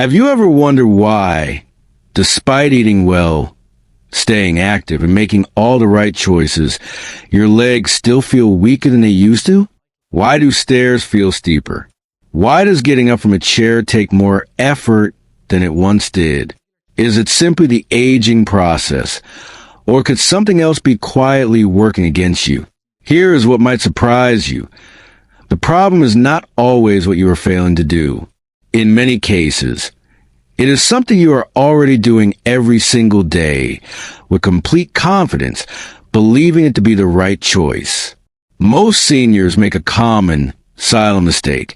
Have you ever wondered why, despite eating well, staying active, and making all the right choices, your legs still feel weaker than they used to? Why do stairs feel steeper? Why does getting up from a chair take more effort than it once did? Is it simply the aging process? Or could something else be quietly working against you? Here is what might surprise you. The problem is not always what you are failing to do. In many cases, it is something you are already doing every single day with complete confidence, believing it to be the right choice. Most seniors make a common, silent mistake,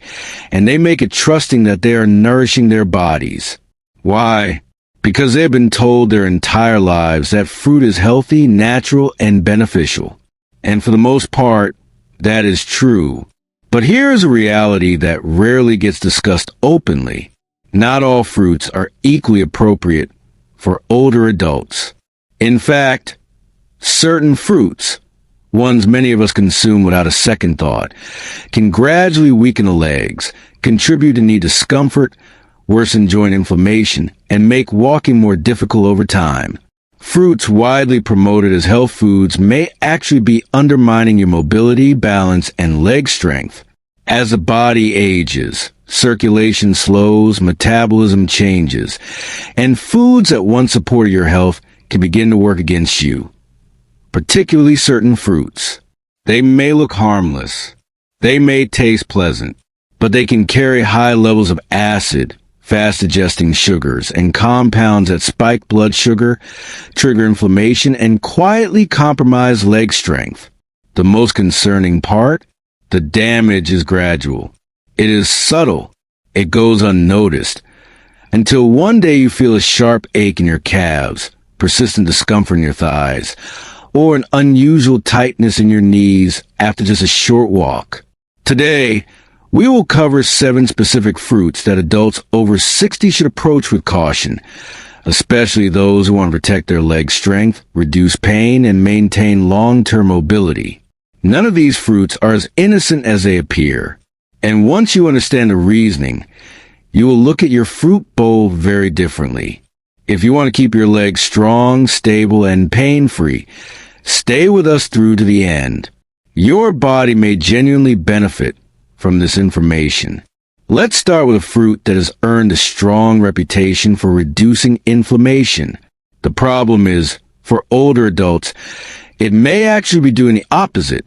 and they make it trusting that they are nourishing their bodies. Why? Because they've been told their entire lives that fruit is healthy, natural, and beneficial. And for the most part, that is true. But here is a reality that rarely gets discussed openly. Not all fruits are equally appropriate for older adults. In fact, certain fruits, ones many of us consume without a second thought, can gradually weaken the legs, contribute to knee discomfort, worsen joint inflammation, and make walking more difficult over time. Fruits widely promoted as health foods may actually be undermining your mobility, balance, and leg strength. As the body ages, circulation slows, metabolism changes, and foods that once supported your health can begin to work against you. Particularly certain fruits. They may look harmless. They may taste pleasant, but they can carry high levels of acid, fast-digesting sugars, and compounds that spike blood sugar, trigger inflammation, and quietly compromise leg strength. The most concerning part? The damage is gradual. It is subtle. It goes unnoticed. Until one day you feel a sharp ache in your calves, persistent discomfort in your thighs, or an unusual tightness in your knees after just a short walk. Today, we will cover 7 specific fruits that adults over 60 should approach with caution, especially those who want to protect their leg strength, reduce pain, and maintain long-term mobility. None of these fruits are as innocent as they appear, and once you understand the reasoning, you will look at your fruit bowl very differently. If you want to keep your legs strong, stable, and pain-free, stay with us through to the end. Your body may genuinely benefit from this information. Let's start with a fruit that has earned a strong reputation for reducing inflammation. The problem is, for older adults, it may actually be doing the opposite.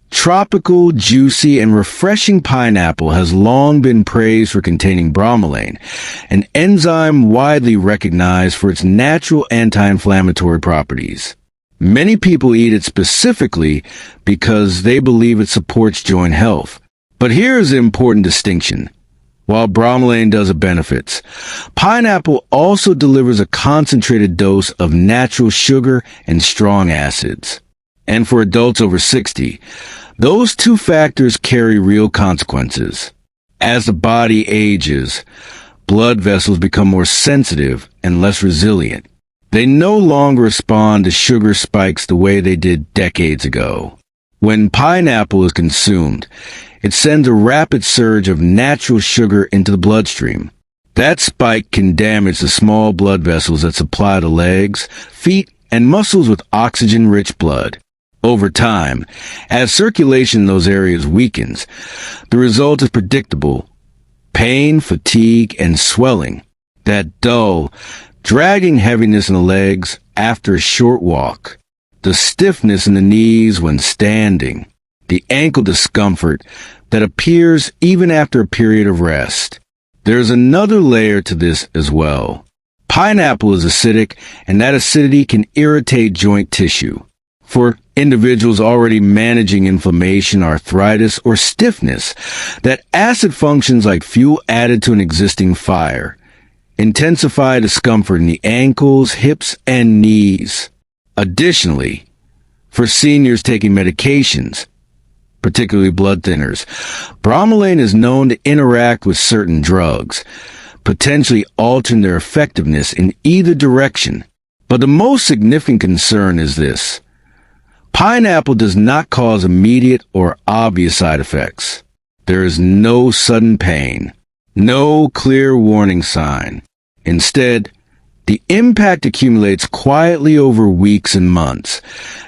Tropical, juicy, and refreshing pineapple has long been praised for containing bromelain, an enzyme widely recognized for its natural anti-inflammatory properties. Many people eat it specifically because they believe it supports joint health. But here is an important distinction. While bromelain does have benefits, pineapple also delivers a concentrated dose of natural sugar and strong acids. And for adults over 60, those 2 factors carry real consequences. As the body ages, blood vessels become more sensitive and less resilient. They no longer respond to sugar spikes the way they did decades ago. When pineapple is consumed, it sends a rapid surge of natural sugar into the bloodstream. That spike can damage the small blood vessels that supply the legs, feet, and muscles with oxygen-rich blood. Over time, as circulation in those areas weakens, the result is predictable: pain, fatigue, and swelling. That dull, dragging heaviness in the legs after a short walk. The stiffness in the knees when standing. The ankle discomfort that appears even after a period of rest. There's another layer to this as well. Pineapple is acidic, and that acidity can irritate joint tissue. For individuals already managing inflammation, arthritis, or stiffness, that acid functions like fuel added to an existing fire. Intensify discomfort in the ankles, hips, and knees. Additionally, for seniors taking medications, particularly blood thinners, bromelain is known to interact with certain drugs, potentially altering their effectiveness in either direction. But the most significant concern is this: pineapple does not cause immediate or obvious side effects. There is no sudden pain. No clear warning sign. Instead, the impact accumulates quietly over weeks and months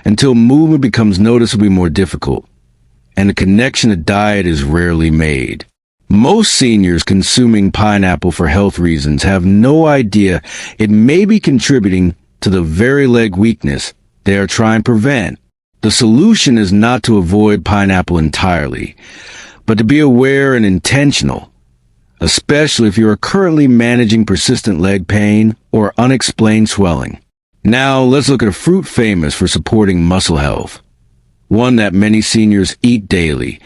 until movement becomes noticeably more difficult, and the connection to diet is rarely made. Most seniors consuming pineapple for health reasons have no idea it may be contributing to the very leg weakness they are trying to prevent. The solution is not to avoid pineapple entirely, but to be aware and intentional, especially if you are currently managing persistent leg pain or unexplained swelling. Now, let's look at a fruit famous for supporting muscle health. One that many seniors eat daily,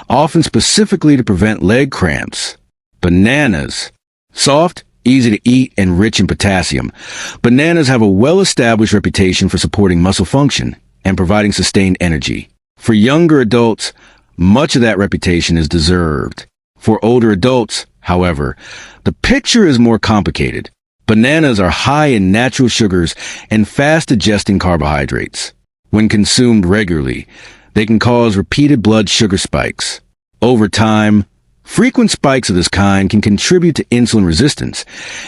often specifically to prevent leg cramps. Bananas. Soft, easy to eat, and rich in potassium. Bananas have a well-established reputation for supporting muscle function and providing sustained energy. For younger adults, much of that reputation is deserved. For older adults, however, the picture is more complicated. Bananas are high in natural sugars and fast-digesting carbohydrates. When consumed regularly, they can cause repeated blood sugar spikes. Over time, frequent spikes of this kind can contribute to insulin resistance,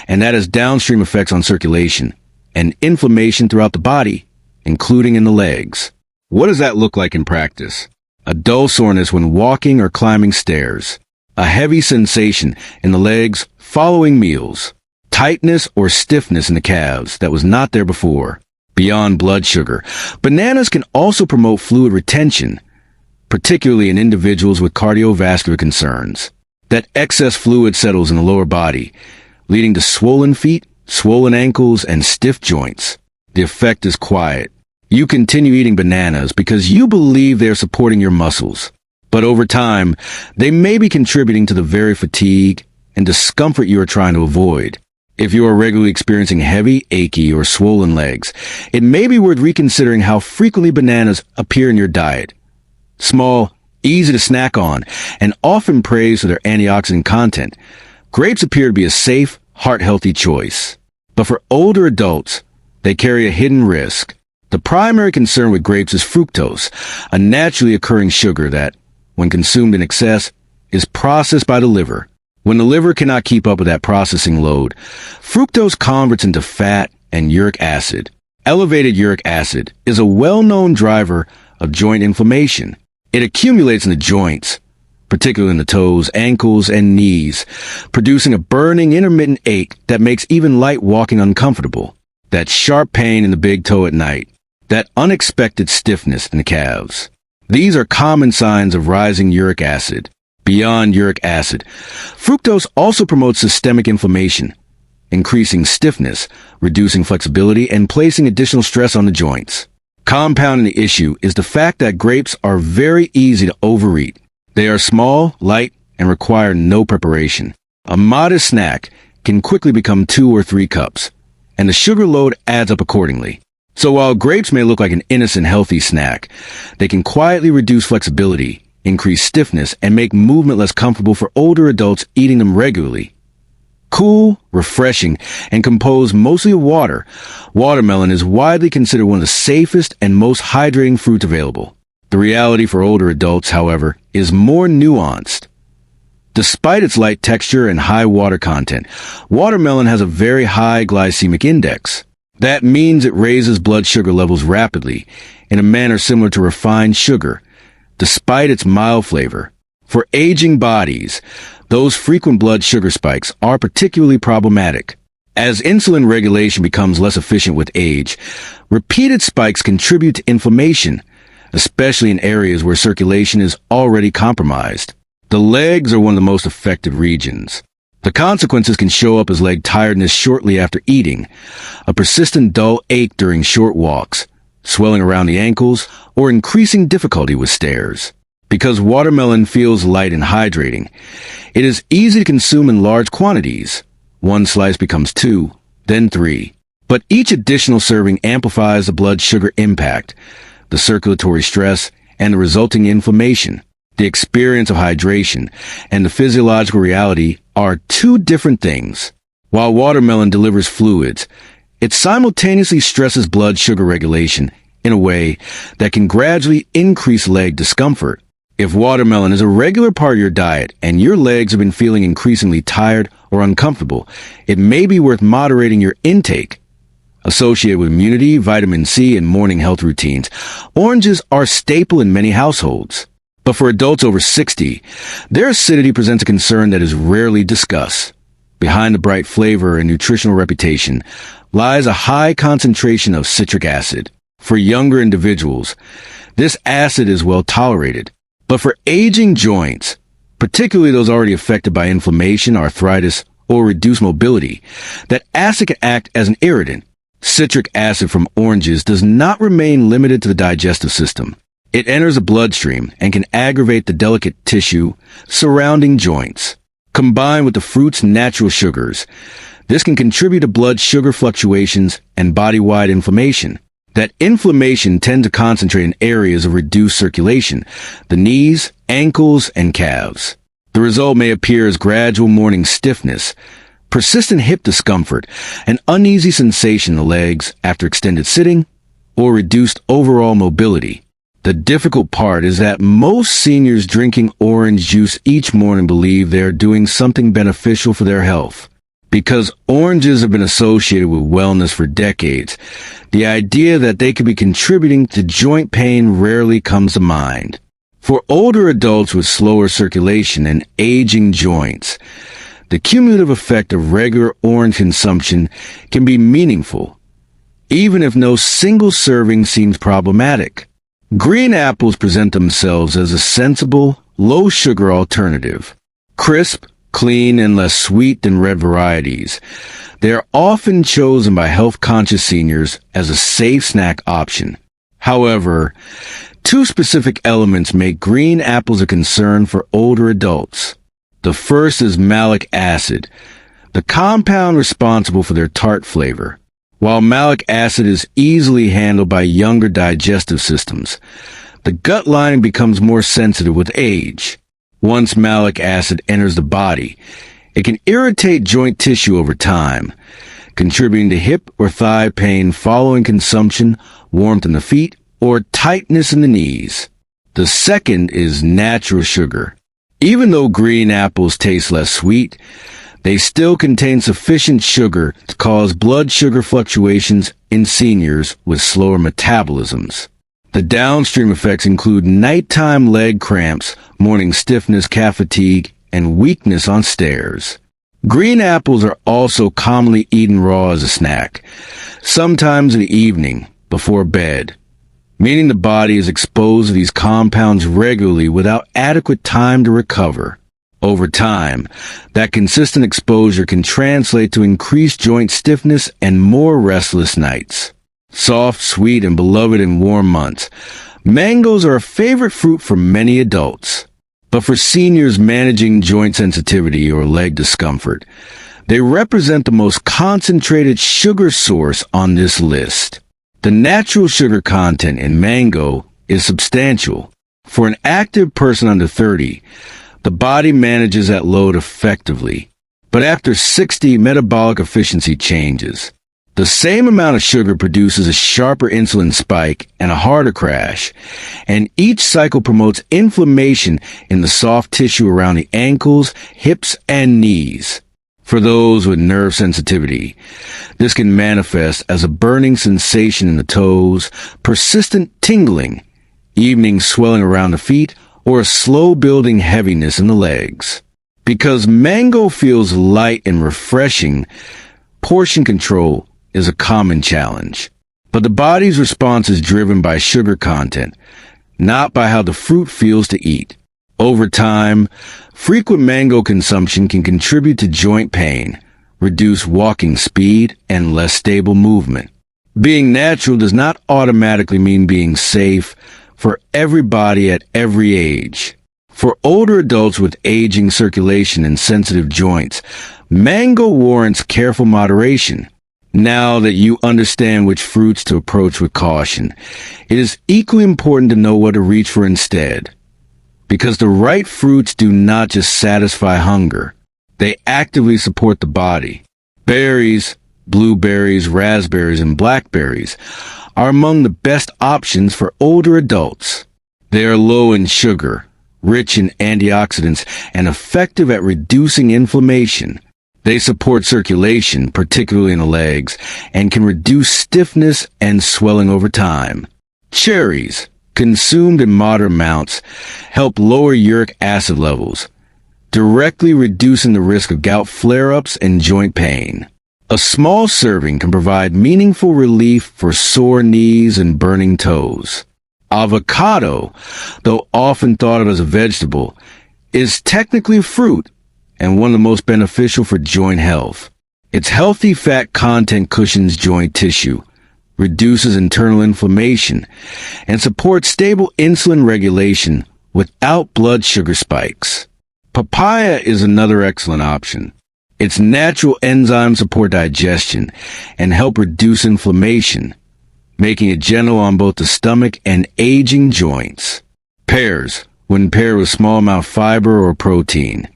and that has downstream effects on circulation and inflammation throughout the body, including in the legs. What does that look like in practice? A dull soreness when walking or climbing stairs. A heavy sensation in the legs following meals. Tightness or stiffness in the calves that was not there before. Beyond blood sugar, bananas can also promote fluid retention, particularly in individuals with cardiovascular concerns. That excess fluid settles in the lower body, leading to swollen feet, swollen ankles, and stiff joints. The effect is quiet. You continue eating bananas because you believe they are supporting your muscles. But over time, they may be contributing to the very fatigue and discomfort you are trying to avoid. If you are regularly experiencing heavy, achy, or swollen legs, it may be worth reconsidering how frequently bananas appear in your diet. Small, easy to snack on, and often praised for their antioxidant content, grapes appear to be a safe, heart-healthy choice. But for older adults, they carry a hidden risk. The primary concern with grapes is fructose, a naturally occurring sugar that, when consumed in excess, is processed by the liver. When the liver cannot keep up with that processing load, fructose converts into fat and uric acid. Elevated uric acid is a well-known driver of joint inflammation. It accumulates in the joints, particularly in the toes, ankles, and knees, producing a burning intermittent ache that makes even light walking uncomfortable. That sharp pain in the big toe at night. That unexpected stiffness in the calves. These are common signs of rising uric acid. Beyond uric acid, fructose also promotes systemic inflammation, increasing stiffness, reducing flexibility, and placing additional stress on the joints. Compounding the issue is the fact that grapes are very easy to overeat. They are small, light, and require no preparation. A modest snack can quickly become 2 or 3 cups, and the sugar load adds up accordingly. So while grapes may look like an innocent, healthy snack, they can quietly reduce flexibility, increase stiffness, and make movement less comfortable for older adults eating them regularly. Cool, refreshing, and composed mostly of water, watermelon is widely considered one of the safest and most hydrating fruits available. The reality for older adults, however, is more nuanced. Despite its light texture and high water content, watermelon has a very high glycemic index. That means it raises blood sugar levels rapidly, in a manner similar to refined sugar, despite its mild flavor. For aging bodies, those frequent blood sugar spikes are particularly problematic. As insulin regulation becomes less efficient with age, repeated spikes contribute to inflammation, especially in areas where circulation is already compromised. The legs are one of the most affected regions. The consequences can show up as leg tiredness shortly after eating, a persistent dull ache during short walks, swelling around the ankles, or increasing difficulty with stairs. Because watermelon feels light and hydrating, it is easy to consume in large quantities. 1 slice becomes 2, then 3. But each additional serving amplifies the blood sugar impact, the circulatory stress, and the resulting inflammation. The experience of hydration and the physiological reality are 2 different things. While watermelon delivers fluids, it simultaneously stresses blood sugar regulation in a way that can gradually increase leg discomfort. If watermelon is a regular part of your diet and your legs have been feeling increasingly tired or uncomfortable, it may be worth moderating your intake. Associated with immunity, vitamin C, and morning health routines, oranges are a staple in many households. But for adults over 60, their acidity presents a concern that is rarely discussed. Behind the bright flavor and nutritional reputation lies a high concentration of citric acid. For younger individuals, this acid is well tolerated. But for aging joints, particularly those already affected by inflammation, arthritis, or reduced mobility, that acid can act as an irritant. Citric acid from oranges does not remain limited to the digestive system. It enters the bloodstream and can aggravate the delicate tissue surrounding joints. Combined with the fruit's natural sugars, this can contribute to blood sugar fluctuations and body-wide inflammation. That inflammation tends to concentrate in areas of reduced circulation, the knees, ankles, and calves. The result may appear as gradual morning stiffness, persistent hip discomfort, an uneasy sensation in the legs after extended sitting, or reduced overall mobility. The difficult part is that most seniors drinking orange juice each morning believe they are doing something beneficial for their health. Because oranges have been associated with wellness for decades, the idea that they could be contributing to joint pain rarely comes to mind. For older adults with slower circulation and aging joints, the cumulative effect of regular orange consumption can be meaningful, even if no single serving seems problematic. Green apples present themselves as a sensible, low-sugar alternative. Crisp, clean, and less sweet than red varieties, they are often chosen by health-conscious seniors as a safe snack option. However, two specific elements make green apples a concern for older adults. The first is malic acid, the compound responsible for their tart flavor. While malic acid is easily handled by younger digestive systems, the gut lining becomes more sensitive with age. Once malic acid enters the body, it can irritate joint tissue over time, contributing to hip or thigh pain following consumption, warmth in the feet, or tightness in the knees. The second is natural sugar. Even though green apples taste less sweet, they still contain sufficient sugar to cause blood sugar fluctuations in seniors with slower metabolisms. The downstream effects include nighttime leg cramps, morning stiffness, calf fatigue, and weakness on stairs. Green apples are also commonly eaten raw as a snack, sometimes in the evening, before bed, meaning the body is exposed to these compounds regularly without adequate time to recover. Over time, that consistent exposure can translate to increased joint stiffness and more restless nights. Soft, sweet, and beloved in warm months, mangoes are a favorite fruit for many adults. But for seniors managing joint sensitivity or leg discomfort, they represent the most concentrated sugar source on this list. The natural sugar content in mango is substantial. For an active person under 30, the body manages that load effectively. But after 60, metabolic efficiency changes. The same amount of sugar produces a sharper insulin spike and a harder crash, and each cycle promotes inflammation in the soft tissue around the ankles, hips, and knees. For those with nerve sensitivity, this can manifest as a burning sensation in the toes, persistent tingling, evening swelling around the feet, or a slow-building heaviness in the legs. Because mango feels light and refreshing, portion control is a common challenge. But the body's response is driven by sugar content, not by how the fruit feels to eat. Over time, frequent mango consumption can contribute to joint pain, reduce walking speed, and less stable movement. Being natural does not automatically mean being safe for everybody at every age. For older adults with aging circulation and sensitive joints, mango warrants careful moderation. Now that you understand which fruits to approach with caution, it is equally important to know what to reach for instead. Because the right fruits do not just satisfy hunger, they actively support the body. Berries, blueberries, raspberries, and blackberries are among the best options for older adults. They are low in sugar, rich in antioxidants and effective at reducing inflammation. They support circulation, particularly in the legs, and can reduce stiffness and swelling over time. Cherries, consumed in moderate amounts, help lower uric acid levels, directly reducing the risk of gout flare-ups and joint pain. A small serving can provide meaningful relief for sore knees and burning toes. Avocado, though often thought of as a vegetable, is technically a fruit and one of the most beneficial for joint health. Its healthy fat content cushions joint tissue, reduces internal inflammation, and supports stable insulin regulation without blood sugar spikes. Papaya is another excellent option. Its natural enzymes support digestion and help reduce inflammation, making it gentle on both the stomach and aging joints. Pears, when paired with small amount of fiber or protein,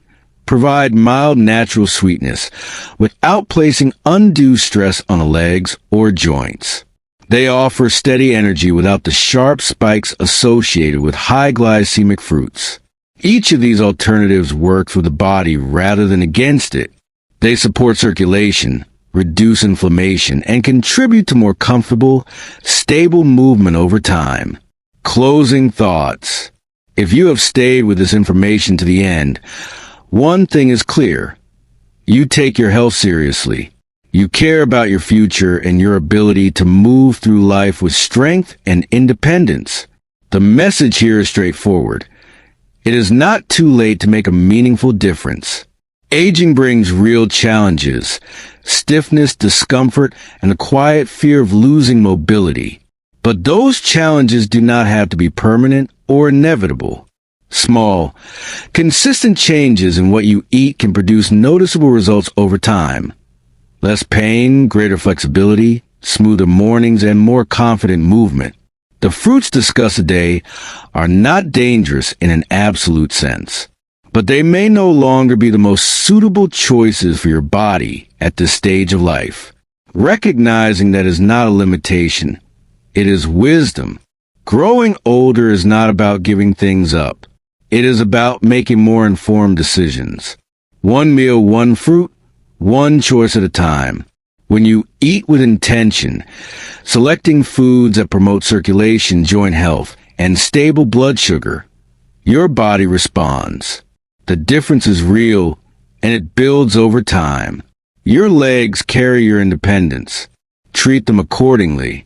provide mild natural sweetness without placing undue stress on the legs or joints. They offer steady energy without the sharp spikes associated with high glycemic fruits. Each of these alternatives works with the body rather than against it. They support circulation, reduce inflammation, and contribute to more comfortable, stable movement over time. Closing thoughts. If you have stayed with this information to the end, one thing is clear. You take your health seriously. You care about your future and your ability to move through life with strength and independence. The message here is straightforward. It is not too late to make a meaningful difference. Aging brings real challenges, stiffness, discomfort, and the quiet fear of losing mobility. But those challenges do not have to be permanent or inevitable. Small, consistent changes in what you eat can produce noticeable results over time. Less pain, greater flexibility, smoother mornings, and more confident movement. The fruits discussed today are not dangerous in an absolute sense, but they may no longer be the most suitable choices for your body at this stage of life. Recognizing that is not a limitation. It is wisdom. Growing older is not about giving things up. It is about making more informed decisions. One meal, one fruit, one choice at a time. When you eat with intention, selecting foods that promote circulation, joint health, and stable blood sugar, your body responds. The difference is real, and it builds over time. Your legs carry your independence. Treat them accordingly.